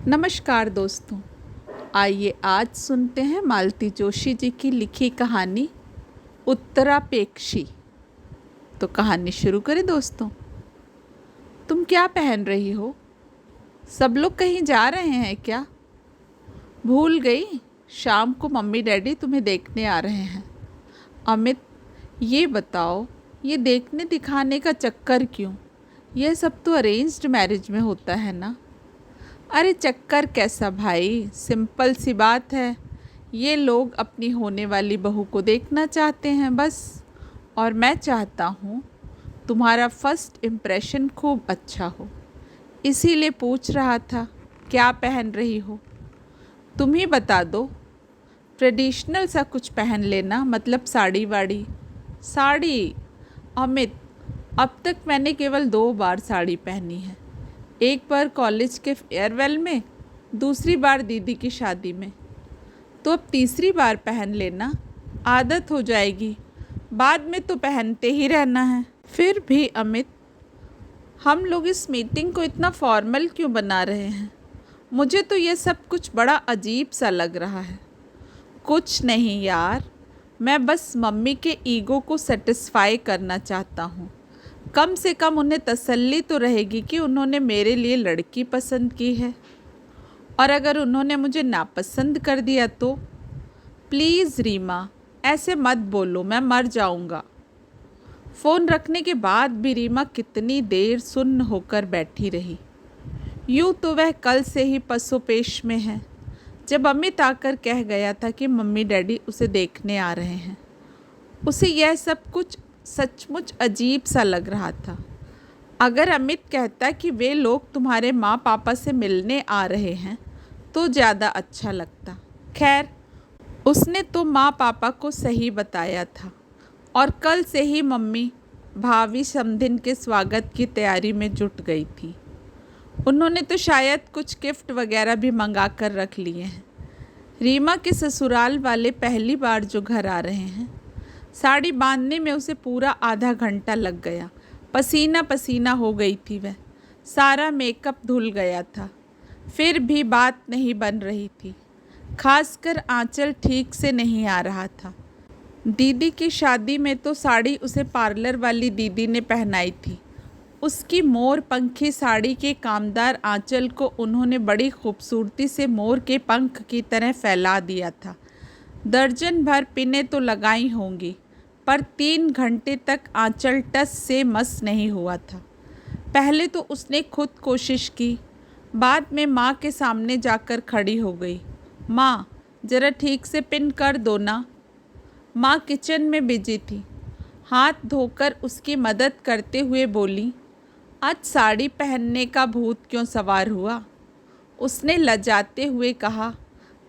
नमस्कार दोस्तों। आइए आज सुनते हैं मालती जोशी जी की लिखी कहानी उत्तरापेक्षी। तो कहानी शुरू करें दोस्तों। तुम क्या पहन रही हो? सब लोग कहीं जा रहे हैं क्या? भूल गई, शाम को मम्मी डैडी तुम्हें देखने आ रहे हैं। अमित, ये बताओ, ये देखने दिखाने का चक्कर क्यों? यह सब तो अरेंज्ड मैरिज में होता है ना। अरे चक्कर कैसा भाई, सिंपल सी बात है। ये लोग अपनी होने वाली बहू को देखना चाहते हैं बस। और मैं चाहता हूँ तुम्हारा फर्स्ट इम्प्रेशन खूब अच्छा हो, इसीलिए पूछ रहा था क्या पहन रही हो। तुम ही बता दो। ट्रेडिशनल सा कुछ पहन लेना, मतलब साड़ी वाड़ी। साड़ी? अमित, अब तक मैंने केवल 2 बार साड़ी पहनी है। एक बार कॉलेज के फेयरवेल में, दूसरी बार दीदी की शादी में। तो अब तीसरी बार पहन लेना, आदत हो जाएगी। बाद में तो पहनते ही रहना है। फिर भी अमित, हम लोग इस मीटिंग को इतना फॉर्मल क्यों बना रहे हैं? मुझे तो ये सब कुछ बड़ा अजीब सा लग रहा है। कुछ नहीं यार, मैं बस मम्मी के ईगो को सेटिस्फाई करना चाहता हूँ। कम से कम उन्हें तसल्ली तो रहेगी कि उन्होंने मेरे लिए लड़की पसंद की है। और अगर उन्होंने मुझे नापसंद कर दिया तो? प्लीज़ रीमा, ऐसे मत बोलो, मैं मर जाऊंगा। फ़ोन रखने के बाद भी रीमा कितनी देर सुन्न होकर बैठी रही। यूँ तो वह कल से ही पसोपेश में है। जब अमित आकर कह गया था कि मम्मी डैडी उसे देखने आ रहे हैं, उसे यह सब कुछ सचमुच अजीब सा लग रहा था। अगर अमित कहता कि वे लोग तुम्हारे माँ पापा से मिलने आ रहे हैं तो ज़्यादा अच्छा लगता। खैर, उसने तो माँ पापा को सही बताया था और कल से ही मम्मी भावी समधिन के स्वागत की तैयारी में जुट गई थी। उन्होंने तो शायद कुछ गिफ्ट वगैरह भी मंगा कर रख लिए हैं। रीमा के ससुराल वाले पहली बार जो घर आ रहे हैं, साड़ी बांधने में उसे पूरा आधा घंटा लग गया। पसीना पसीना हो गई थी वह, सारा मेकअप धुल गया था। फिर भी बात नहीं बन रही थी, खासकर आंचल ठीक से नहीं आ रहा था। दीदी की शादी में तो साड़ी उसे पार्लर वाली दीदी ने पहनाई थी। उसकी मोर पंखी साड़ी के कामदार आंचल को उन्होंने बड़ी खूबसूरती से मोर के पंख की तरह फैला दिया था। दर्जन भर पिनें तो लगाई होंगी, पर 3 घंटे तक आंचल टस से मस नहीं हुआ था। पहले तो उसने खुद कोशिश की, बाद में माँ के सामने जाकर खड़ी हो गई। माँ, ज़रा ठीक से पिन कर दो ना। माँ किचन में बिजी थी, हाथ धोकर उसकी मदद करते हुए बोली, आज साड़ी पहनने का भूत क्यों सवार हुआ? उसने लजाते हुए कहा,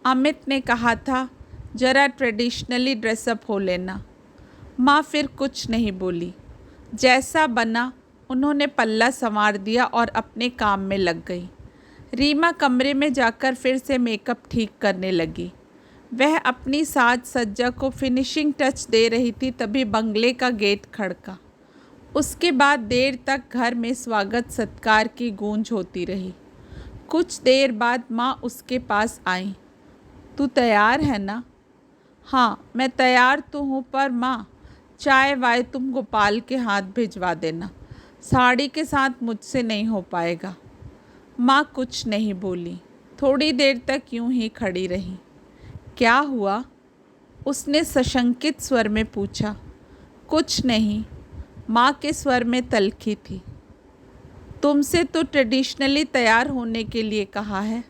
अमित ने कहा था ज़रा ट्रेडिशनली ड्रेसअप हो लेना। माँ फिर कुछ नहीं बोली। जैसा बना उन्होंने पल्ला संवार दिया और अपने काम में लग गई। रीमा कमरे में जाकर फिर से मेकअप ठीक करने लगी। वह अपनी साज सज्जा को फिनिशिंग टच दे रही थी, तभी बंगले का गेट खड़का। उसके बाद देर तक घर में स्वागत सत्कार की गूंज होती रही। कुछ देर बाद माँ उसके पास आई। तू तैयार है ना? हाँ, मैं तैयार तो हूँ, पर माँ, चाय वाय तुम गोपाल के हाथ भिजवा देना। साड़ी के साथ मुझसे नहीं हो पाएगा। माँ कुछ नहीं बोली, थोड़ी देर तक यूं ही खड़ी रही। क्या हुआ? उसने सशंकित स्वर में पूछा। कुछ नहीं, माँ के स्वर में तल्खी थी। तुमसे तो ट्रेडिशनली तैयार होने के लिए कहा है,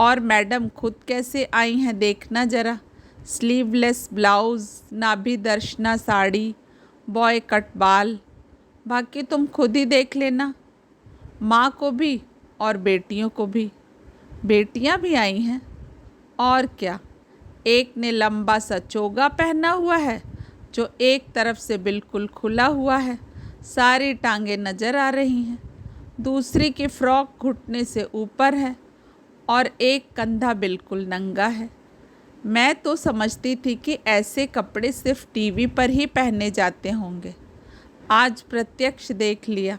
और मैडम खुद कैसे आई हैं देखना ज़रा। स्लीवलेस ब्लाउज़, नाभि दर्शना साड़ी, बॉय कट बाल। बाकी तुम खुद ही देख लेना। माँ को भी और बेटियों को भी। बेटियाँ भी आई हैं? और क्या, एक ने लंबा सा चोगा पहना हुआ है जो एक तरफ से बिल्कुल खुला हुआ है, सारी टांगें नज़र आ रही हैं। दूसरी की फ्रॉक घुटने से ऊपर है और एक कंधा बिल्कुल नंगा है। मैं तो समझती थी कि ऐसे कपड़े सिर्फ टीवी पर ही पहने जाते होंगे, आज प्रत्यक्ष देख लिया।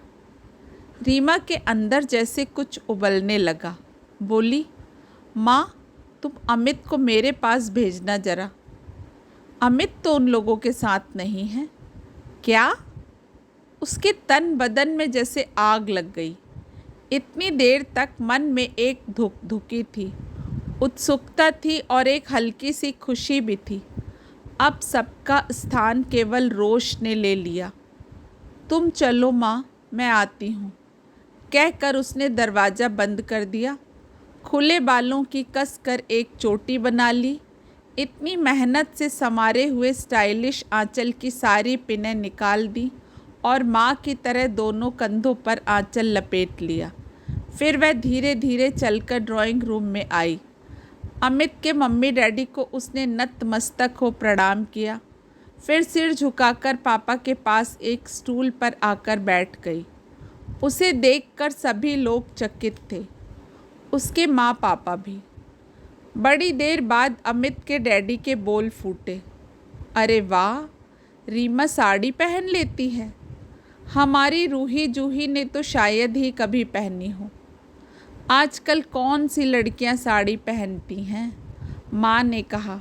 रीमा के अंदर जैसे कुछ उबलने लगा। बोली, माँ, तुम अमित को मेरे पास भेजना जरा। अमित तो उन लोगों के साथ नहीं है। क्या? उसके तन बदन में जैसे आग लग गई। इतनी देर तक मन में एक धुक धुकी थी, उत्सुकता थी और एक हल्की सी खुशी भी थी। अब सबका स्थान केवल रोश ने ले लिया। तुम चलो माँ, मैं आती हूँ, कहकर उसने दरवाज़ा बंद कर दिया। खुले बालों की कस कर एक चोटी बना ली। इतनी मेहनत से संवारे हुए स्टाइलिश आंचल की सारी पिनें निकाल दी और माँ की तरह दोनों कंधों पर आंचल लपेट लिया। फिर वह धीरे धीरे चलकर ड्राइंग रूम में आई। अमित के मम्मी डैडी को उसने नतमस्तक हो प्रणाम किया। फिर सिर झुकाकर पापा के पास एक स्टूल पर आकर बैठ गई। उसे देखकर सभी लोग चकित थे, उसके माँ पापा भी। बड़ी देर बाद अमित के डैडी के बोल फूटे। अरे वाह, रीमा साड़ी पहन लेती है। हमारी रूही जूही ने तो शायद ही कभी पहनी हो। आजकल कौन सी लड़कियां साड़ी पहनती हैं? माँ ने कहा।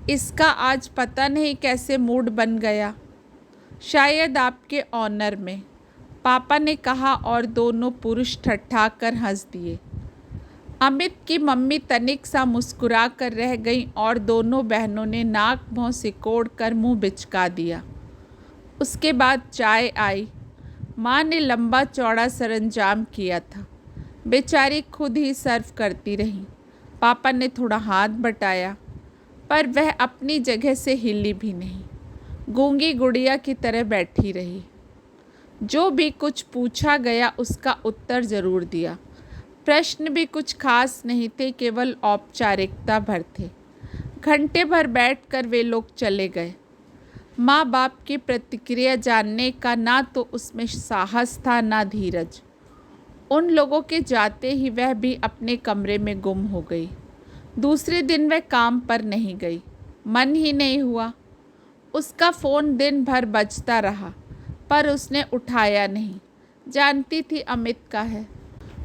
इसका आज पता नहीं कैसे मूड बन गया। शायद आपके ऑनर में, पापा ने कहा और दोनों पुरुष ठट्ठाकर हंस दिए। अमित की मम्मी तनिक सा मुस्कुरा कर रह गई और दोनों बहनों ने नाक मुँह सिकोड़ कर मुँह बिचका दिया। उसके बाद चाय आई। माँ ने लंबा चौड़ा सरंजाम किया था। बेचारी खुद ही सर्व करती रही। पापा ने थोड़ा हाथ बटाया, पर वह अपनी जगह से हिली भी नहीं, गूंगी गुड़िया की तरह बैठी रही। जो भी कुछ पूछा गया उसका उत्तर ज़रूर दिया। प्रश्न भी कुछ खास नहीं थे, केवल औपचारिकता भर थे। घंटे भर बैठकर वे लोग चले गए। माँ बाप की प्रतिक्रिया जानने का ना तो उसमें साहस था ना धीरज। उन लोगों के जाते ही वह भी अपने कमरे में गुम हो गई। दूसरे दिन वह काम पर नहीं गई, मन ही नहीं हुआ। उसका फ़ोन दिन भर बजता रहा, पर उसने उठाया नहीं। जानती थी अमित का है।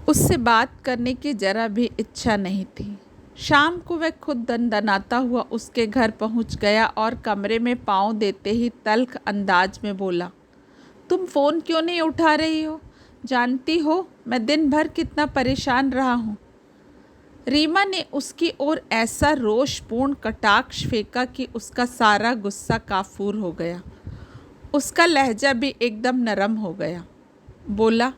उससे बात करने की जरा भी इच्छा नहीं थी। शाम को वह खुद दनदनाता हुआ उसके घर पहुंच गया और कमरे में पाँव देते ही तल्ख अंदाज में बोला, तुम फ़ोन क्यों नहीं उठा रही हो? जानती हो मैं दिन भर कितना परेशान रहा हूँ। रीमा ने उसकी ओर ऐसा रोषपूर्ण कटाक्ष फेंका कि उसका सारा गुस्सा काफूर हो गया। उसका लहजा भी एकदम नरम हो गया। बोला,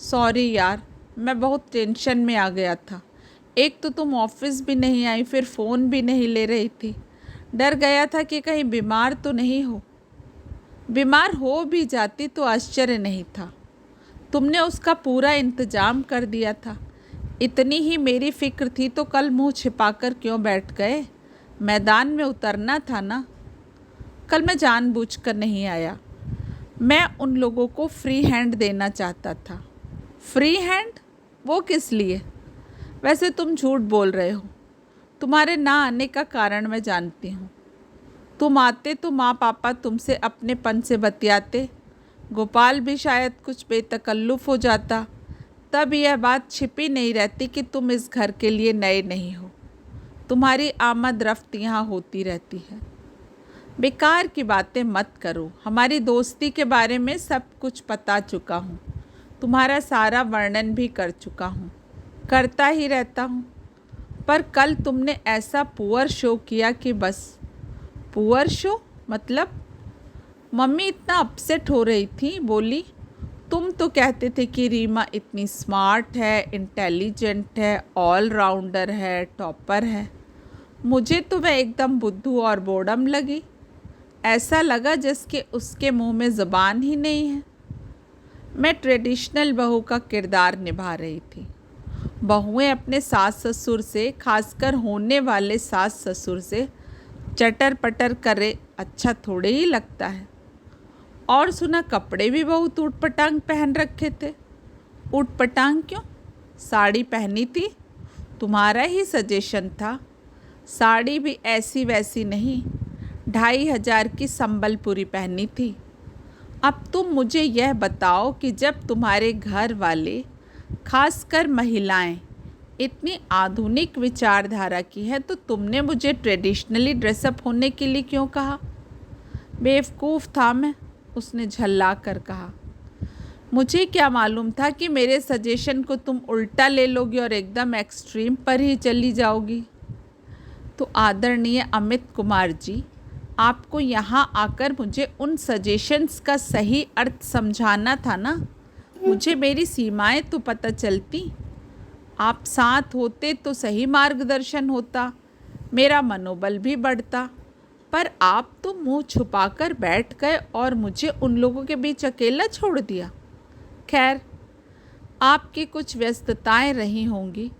सॉरी यार, मैं बहुत टेंशन में आ गया था। एक तो तुम ऑफिस भी नहीं आई, फिर फ़ोन भी नहीं ले रही थी। डर गया था कि कहीं बीमार तो नहीं हो। बीमार हो भी जाती तो आश्चर्य नहीं था। तुमने उसका पूरा इंतजाम कर दिया था। इतनी ही मेरी फिक्र थी तो कल मुंह छिपाकर क्यों बैठ गए? मैदान में उतरना था ना। कल मैं जानबूझकर नहीं आया। मैं उन लोगों को फ्री हैंड देना चाहता था। Free hand? वो किस लिए? वैसे तुम झूठ बोल रहे हो। तुम्हारे ना आने का कारण मैं जानती हूँ। तुम आते तो माँ पापा तुमसे अपनेपन से बतियाते। गोपाल भी शायद कुछ बेतकल्लुफ़ हो जाता। तब यह बात छिपी नहीं रहती कि तुम इस घर के लिए नए नहीं हो। तुम्हारी आमद रफ्त यहाँ होती रहती है। बेकार की बातें मत करो। हमारी दोस्ती के बारे में सब कुछ पता चुका हूँ। तुम्हारा सारा वर्णन भी कर चुका हूँ, करता ही रहता हूँ। पर कल तुमने ऐसा पुअर शो किया कि बस। पुअर शो मतलब? मम्मी इतना अपसेट हो रही थी, बोली, तुम तो कहते थे कि रीमा इतनी स्मार्ट है, इंटेलिजेंट है, ऑल राउंडर है, टॉपर है। मुझे तो वह एकदम बुद्धू और बोडम लगी। ऐसा लगा जैसे उसके मुंह में ज़बान ही नहीं है। मैं ट्रेडिशनल बहू का किरदार निभा रही थी। बहुएं अपने सास ससुर से, खासकर होने वाले सास ससुर से चटर पटर करे अच्छा थोड़े ही लगता है। और सुना कपड़े भी बहुत ऊटपटांग पहन रखे थे। ऊटपटांग क्यों? साड़ी पहनी थी, तुम्हारा ही सजेशन था। साड़ी भी ऐसी वैसी नहीं, 2500 की संबलपुरी पहनी थी। अब तुम मुझे यह बताओ कि जब तुम्हारे घर वाले, खासकर महिलाएं, इतनी आधुनिक विचारधारा की है तो तुमने मुझे ट्रेडिशनली ड्रेसअप होने के लिए क्यों कहा? बेवकूफ़ था मैं, उसने झल्ला कर कहा। मुझे क्या मालूम था कि मेरे सजेशन को तुम उल्टा ले लोगी और एकदम एक्सट्रीम पर ही चली जाओगी। तो आदरणीय अमित कुमार जी, आपको यहाँ आकर मुझे उन सजेशंस का सही अर्थ समझाना था ना। मुझे मेरी सीमाएं तो पता चलती। आप साथ होते तो सही मार्गदर्शन होता, मेरा मनोबल भी बढ़ता। पर आप तो मुंह छुपाकर बैठ गए और मुझे उन लोगों के बीच अकेला छोड़ दिया। खैर, आपकी कुछ व्यस्तताएं रही होंगी,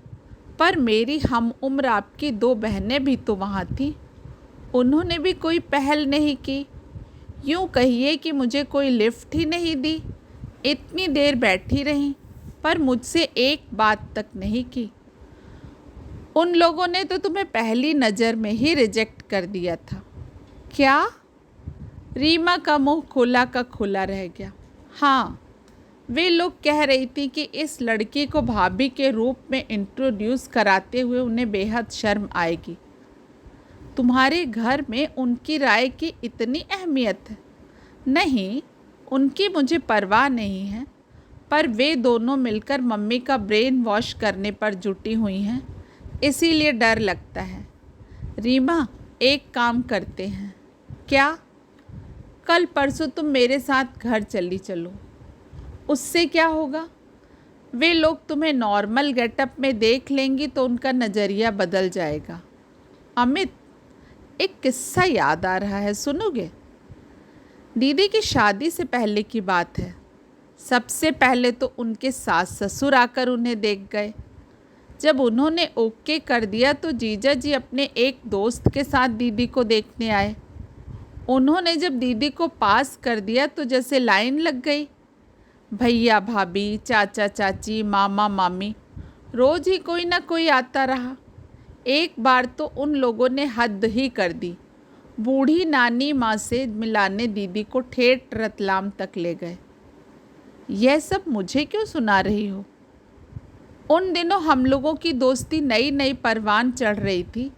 पर मेरी हम उम्र आपकी 2 बहनें भी तो वहाँ थीं। उन्होंने भी कोई पहल नहीं की। यूँ कहिए कि मुझे कोई लिफ्ट ही नहीं दी। इतनी देर बैठी रहीं, पर मुझसे एक बात तक नहीं की। उन लोगों ने तो तुम्हें पहली नज़र में ही रिजेक्ट कर दिया था। क्या? रीमा का मुंह खुला का खुला रह गया। हाँ, वे लोग कह रही थी कि इस लड़की को भाभी के रूप में इंट्रोड्यूस कराते हुए उन्हें बेहद शर्म आएगी। तुम्हारे घर में उनकी राय की इतनी अहमियत है? नहीं, उनकी मुझे परवाह नहीं है, पर वे दोनों मिलकर मम्मी का ब्रेन वॉश करने पर जुटी हुई हैं, इसीलिए डर लगता है। रीमा, एक काम करते हैं। क्या? कल परसों तुम मेरे साथ घर चली चलो। उससे क्या होगा? वे लोग तुम्हें नॉर्मल गेटअप में देख लेंगी तो उनका नज़रिया बदल जाएगा। अमित, एक किस्सा याद आ रहा है, सुनोगे? दीदी की शादी से पहले की बात है। सबसे पहले तो उनके सास ससुर आकर उन्हें देख गए। जब उन्होंने ओके कर दिया तो जीजा जी अपने एक दोस्त के साथ दीदी को देखने आए। उन्होंने जब दीदी को पास कर दिया तो जैसे लाइन लग गई। भैया भाभी, चाचा चाची, मामा मामी, रोज़ ही कोई ना कोई आता रहा। एक बार तो उन लोगों ने हद ही कर दी। बूढ़ी नानी माँ से मिलाने दीदी को ठेठ रतलाम तक ले गए। यह सब मुझे क्यों सुना रही हो? उन दिनों हम लोगों की दोस्ती नई नई परवान चढ़ रही थी,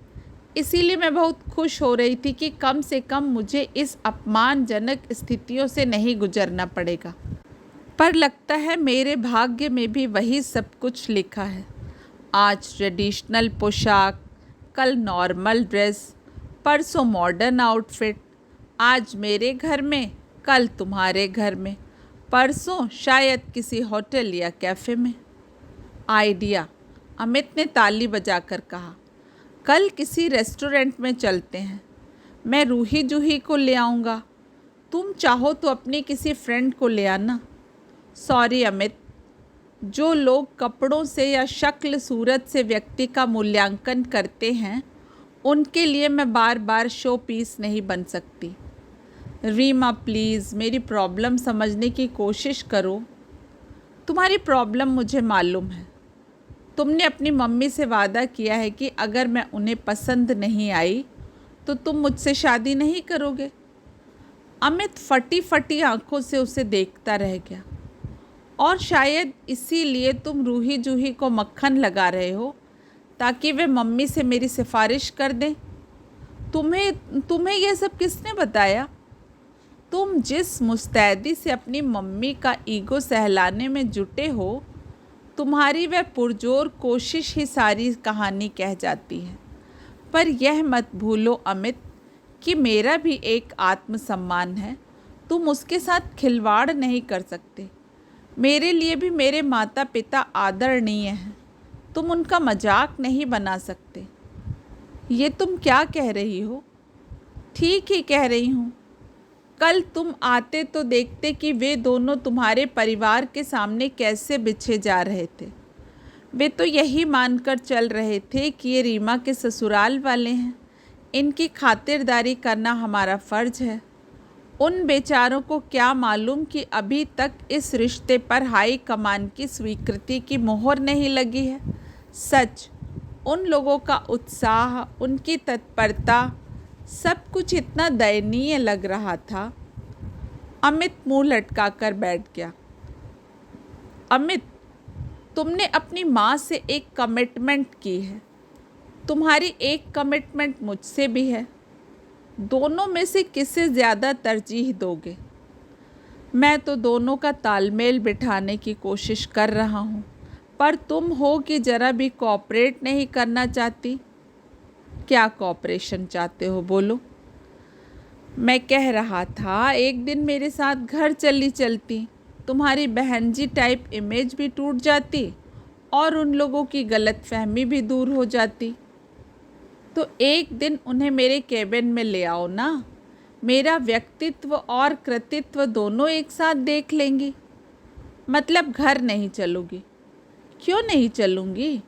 इसीलिए मैं बहुत खुश हो रही थी कि कम से कम मुझे इस अपमानजनक स्थितियों से नहीं गुजरना पड़ेगा। पर लगता है मेरे भाग्य में भी वही सब कुछ लिखा है। आज ट्रेडिशनल पोशाक, कल नॉर्मल ड्रेस, परसों मॉडर्न आउटफिट। आज मेरे घर में, कल तुम्हारे घर में, परसों शायद किसी होटल या कैफ़े में। आइडिया, अमित ने ताली बजाकर कहा। कल किसी रेस्टोरेंट में चलते हैं। मैं रूही जूही को ले आऊँगा। तुम चाहो तो अपनी किसी फ्रेंड को ले आना। सॉरी अमित, जो लोग कपड़ों से या शक्ल सूरत से व्यक्ति का मूल्यांकन करते हैं, उनके लिए मैं बार बार शो पीस नहीं बन सकती। रीमा प्लीज़, मेरी प्रॉब्लम समझने की कोशिश करो। तुम्हारी प्रॉब्लम मुझे मालूम है। तुमने अपनी मम्मी से वादा किया है कि अगर मैं उन्हें पसंद नहीं आई तो तुम मुझसे शादी नहीं करोगे। अमित फटी फटी आंखों से उसे देखता रह गया। और शायद इसीलिए तुम रूही जूही को मक्खन लगा रहे हो ताकि वे मम्मी से मेरी सिफारिश कर दें। तुम्हें यह सब किसने बताया? तुम जिस मुस्तैदी से अपनी मम्मी का ईगो सहलाने में जुटे हो, तुम्हारी वह पुरजोर कोशिश ही सारी कहानी कह जाती है। पर यह मत भूलो अमित कि मेरा भी एक आत्मसम्मान है। तुम उसके साथ खिलवाड़ नहीं कर सकते। मेरे लिए भी मेरे माता पिता आदरणीय हैं। तुम उनका मजाक नहीं बना सकते। ये तुम क्या कह रही हो? ठीक ही कह रही हूँ। कल तुम आते तो देखते कि वे दोनों तुम्हारे परिवार के सामने कैसे बिछे जा रहे थे। वे तो यही मानकर चल रहे थे कि ये रीमा के ससुराल वाले हैं, इनकी खातिरदारी करना हमारा फ़र्ज है। उन बेचारों को क्या मालूम कि अभी तक इस रिश्ते पर हाई कमान की स्वीकृति की मोहर नहीं लगी है। सच, उन लोगों का उत्साह, उनकी तत्परता, सब कुछ इतना दयनीय लग रहा था। अमित मुंह लटकाकर बैठ गया। अमित, तुमने अपनी माँ से एक कमिटमेंट की है, तुम्हारी एक कमिटमेंट मुझसे भी है। दोनों में से किसे ज़्यादा तरजीह दोगे? मैं तो दोनों का तालमेल बिठाने की कोशिश कर रहा हूँ, पर तुम हो कि ज़रा भी कोऑपरेट नहीं करना चाहती। क्या कोऑपरेशन चाहते हो, बोलो। मैं कह रहा था एक दिन मेरे साथ घर चलती, तुम्हारी बहन जी टाइप इमेज भी टूट जाती और उन लोगों की गलतफहमी भी दूर हो जाती। तो एक दिन उन्हें मेरे केबिन में ले आओ ना, मेरा व्यक्तित्व और कृतित्व दोनों एक साथ देख लेंगी। मतलब घर नहीं चलूँगी। क्यों नहीं चलूँगी,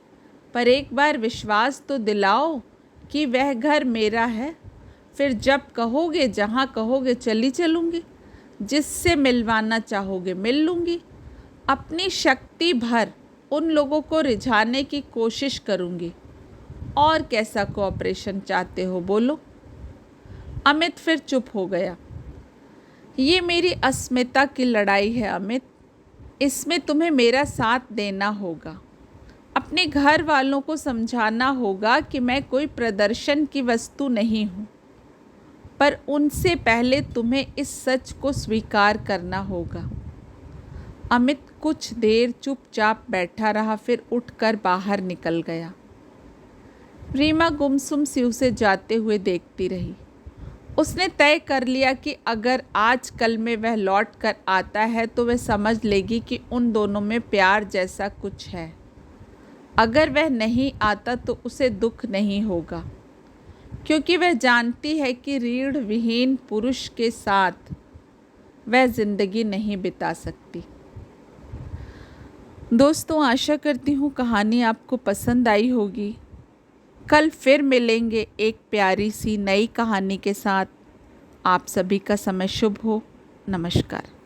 पर एक बार विश्वास तो दिलाओ कि वह घर मेरा है। फिर जब कहोगे, जहाँ कहोगे चली चलूँगी, जिससे मिलवाना चाहोगे मिल लूँगी। अपनी शक्ति भर उन लोगों को रिझाने की कोशिश करूँगी। और कैसा कोऑपरेशन चाहते हो, बोलो। अमित फिर चुप हो गया। ये मेरी अस्मिता की लड़ाई है अमित, इसमें तुम्हें मेरा साथ देना होगा। अपने घर वालों को समझाना होगा कि मैं कोई प्रदर्शन की वस्तु नहीं हूँ, पर उनसे पहले तुम्हें इस सच को स्वीकार करना होगा। अमित कुछ देर चुपचाप बैठा रहा, फिर उठकर बाहर निकल गया। रीमा गुमसुम सी उसे जाते हुए देखती रही। उसने तय कर लिया कि अगर आज कल में वह लौट कर आता है तो वह समझ लेगी कि उन दोनों में प्यार जैसा कुछ है। अगर वह नहीं आता तो उसे दुख नहीं होगा, क्योंकि वह जानती है कि रीढ़ विहीन पुरुष के साथ वह जिंदगी नहीं बिता सकती। दोस्तों, आशा करती हूँ कहानी आपको पसंद आई होगी। कल फिर मिलेंगे एक प्यारी सी नई कहानी के साथ। आप सभी का समय शुभ हो। नमस्कार।